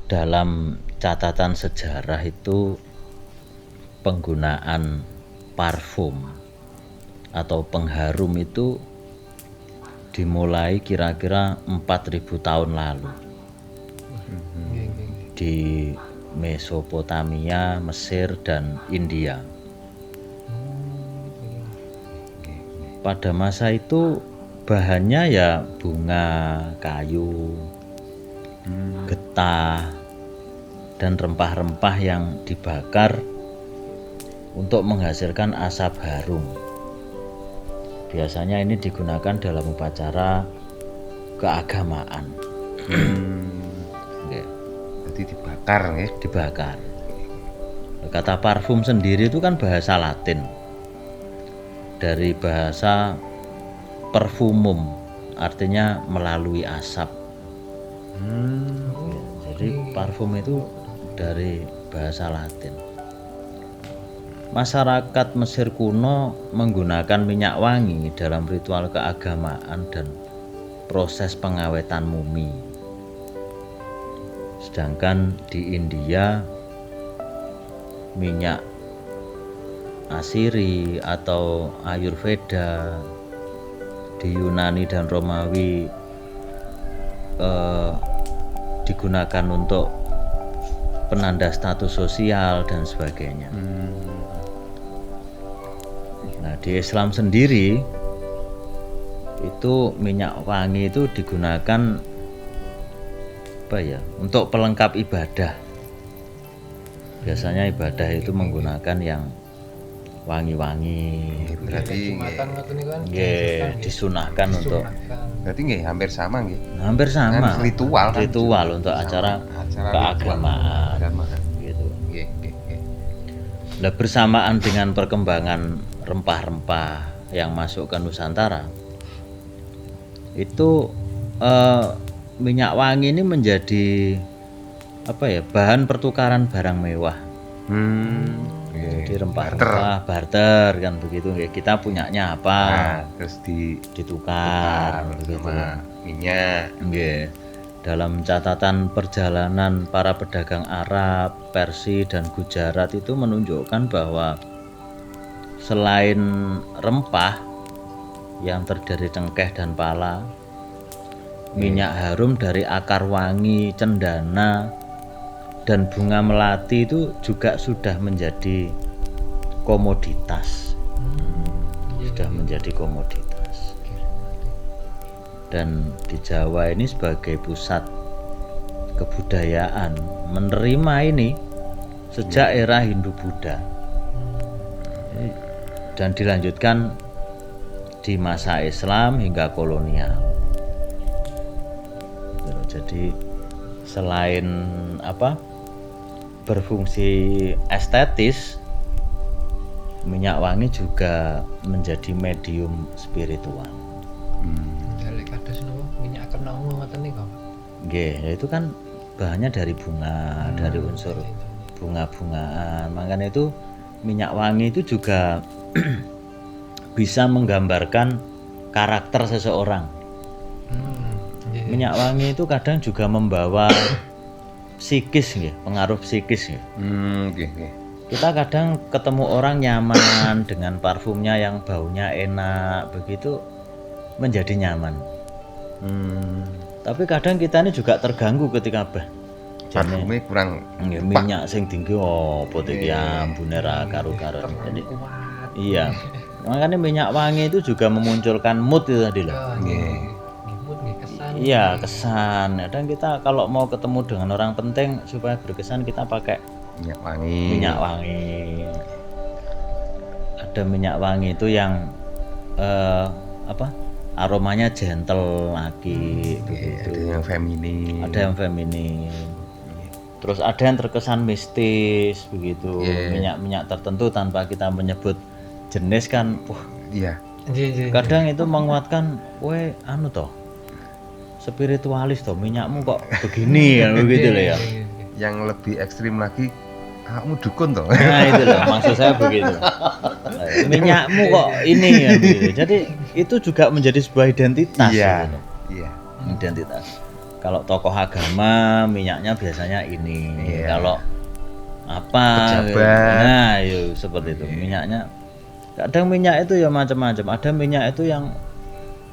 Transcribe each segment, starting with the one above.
dalam catatan sejarah itu penggunaan parfum atau pengharum itu dimulai kira-kira 4.000 tahun lalu di Mesopotamia, Mesir, dan India. Pada masa itu bahannya ya bunga, kayu, getah, dan rempah-rempah yang dibakar untuk menghasilkan asap harum. Biasanya ini digunakan dalam upacara keagamaan. Jadi dibakar ya? Dibakar. Kata parfum sendiri itu kan bahasa Latin. Dari bahasa perfumum, artinya melalui asap. Jadi parfum itu dari bahasa Latin. Masyarakat Mesir kuno menggunakan minyak wangi dalam ritual keagamaan dan proses pengawetan mumi. Sedangkan di India minyak Asiri atau Ayurveda, di Yunani dan Romawi digunakan untuk penanda status sosial dan sebagainya. Nah, di Islam sendiri itu minyak wangi itu digunakan untuk pelengkap ibadah. Biasanya ibadah itu menggunakan yang wangi-wangi. Berarti disunahkan untuk. Berarti nggih hampir sama nggih. Hampir sama. Kan ritual untuk sama. acara keagamaan. Gitu. Nggih. Nah, bersamaan dengan perkembangan rempah-rempah yang masuk ke Nusantara, itu minyak wangi ini menjadi bahan pertukaran barang mewah. Jadi rempah-rempah barter kan begitu, kita punyanya apa, terus ditukar sama minyak. Dalam catatan perjalanan para pedagang Arab, Persia, dan Gujarat itu menunjukkan bahwa selain rempah yang terdiri cengkeh dan pala, minyak harum dari akar wangi, cendana, dan bunga melati itu juga sudah menjadi komoditas. Dan di Jawa ini sebagai pusat kebudayaan menerima ini sejak era Hindu-Buddha dan dilanjutkan di masa Islam hingga kolonial. Jadi selain berfungsi estetis, minyak wangi juga menjadi medium spiritual. Minyak kenong ngoten niku. Nggih, itu kan bahannya dari bunga, dari unsur bunga-bungaan. Makanya itu minyak wangi itu juga bisa menggambarkan karakter seseorang. Minyak wangi itu kadang juga membawa psikis, pengaruh psikis. Kita kadang ketemu orang nyaman dengan parfumnya yang baunya enak, begitu menjadi nyaman. Tapi kadang kita ini juga terganggu ketika parfumnya kurang minyak sing tinggi opo iki ambune ra karo-karo. Jadi iya. Makanya minyak wangi itu juga memunculkan mood itu tadi loh. Iya, kesan. Dan kita kalau mau ketemu dengan orang penting supaya berkesan, kita pakai minyak wangi. Ada minyak wangi itu yang aromanya gentle lagi, begitu. Ada yang feminin. Terus ada yang terkesan mistis, begitu. Minyak-minyak tertentu tanpa kita menyebut jenis kan, kadang itu menguatkan, spiritualis toh, minyakmu kok begini kan, begitu loh ya. Yang lebih ekstrim lagi, kamu dukun toh. Nah itu loh, maksud saya begitu. Minyakmu kok ini ya, begitu. Jadi itu juga menjadi sebuah identitas. Iya. Identitas. kalau tokoh agama minyaknya biasanya ini. Iya. Kalau apa Pejabat. nah yuk seperti itu minyaknya. Kadang minyak itu ya macam-macam. Ada minyak itu yang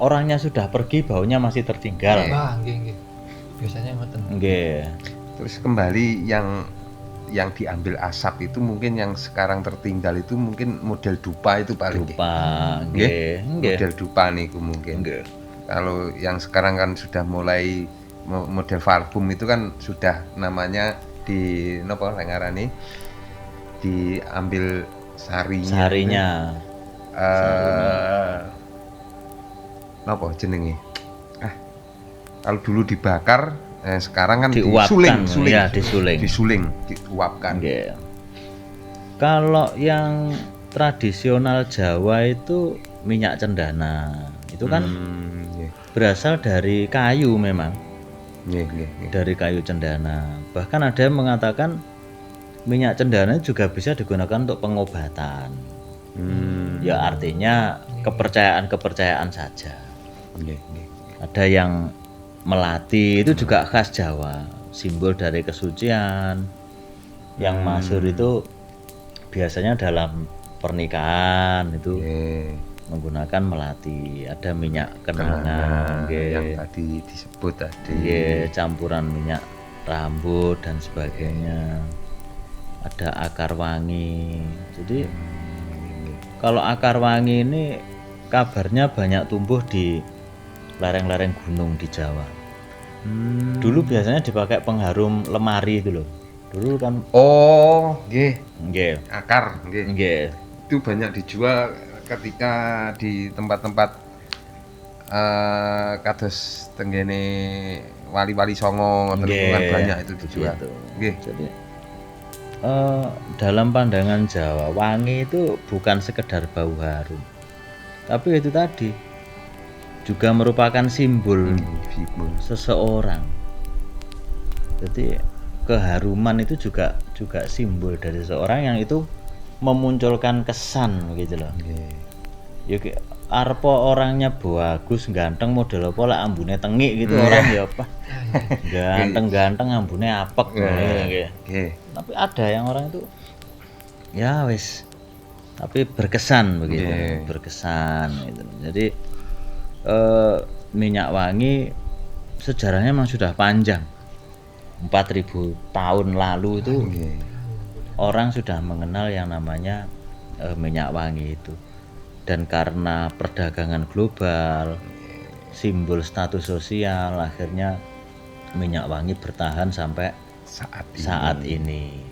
orangnya sudah pergi baunya masih tertinggal. Wah, nggih. Biasanya ngoten. Nggih. Terus kembali yang diambil asap itu mungkin yang sekarang tertinggal itu mungkin model dupa itu paling Dupa, nggih. nggih. Model dupa niku mungkin. Nggih. Kalau yang sekarang kan sudah mulai model parfum itu kan sudah namanya di napa ngarani diambil Sarinya. Napa jenenge? Kalau dulu dibakar, sekarang kan Diuapkan, disuling. ya, disuling. Disuling, diuapkan. Nggih. Kalau yang tradisional Jawa itu minyak cendana. Itu kan Nggih. berasal dari kayu memang. Nggih. Dari kayu cendana. Bahkan ada yang mengatakan minyak cendana juga bisa digunakan untuk pengobatan. Ya artinya kepercayaan saja. Nggih. Ada yang melati itu juga khas Jawa, simbol dari kesucian. Yang masyhur itu biasanya dalam pernikahan itu menggunakan melati. Ada minyak kenanga, yang tadi disebut tadi. campuran minyak rambut dan sebagainya. Ada akar wangi. Jadi kalau akar wangi ini kabarnya banyak tumbuh di lereng-lereng gunung di Jawa. Dulu biasanya dipakai pengharum lemari itu loh. Dulu kan Nggih. Akar, nggih. Nggih. Itu banyak dijual ketika di tempat-tempat kados tenggene wali-wali songo ngoten kan banyak itu dijual. Nggih. Jadi dalam pandangan Jawa, wangi itu bukan sekedar bau harum. Tapi itu tadi juga merupakan simbol seseorang. Jadi keharuman itu juga simbol dari seseorang yang itu memunculkan kesan gitu loh. Ya arpo orangnya bagus, ganteng, model apa lah ambune tengik gitu orang ya apa. Ganteng-ganteng ambune apek gitu. Tapi ada yang orang itu ya wis tapi berkesan begitu, berkesan gitu. Jadi minyak wangi sejarahnya memang sudah panjang. 4000 tahun lalu itu orang sudah mengenal yang namanya minyak wangi itu. Dan karena perdagangan global, simbol status sosial, akhirnya minyak wangi bertahan sampai saat ini.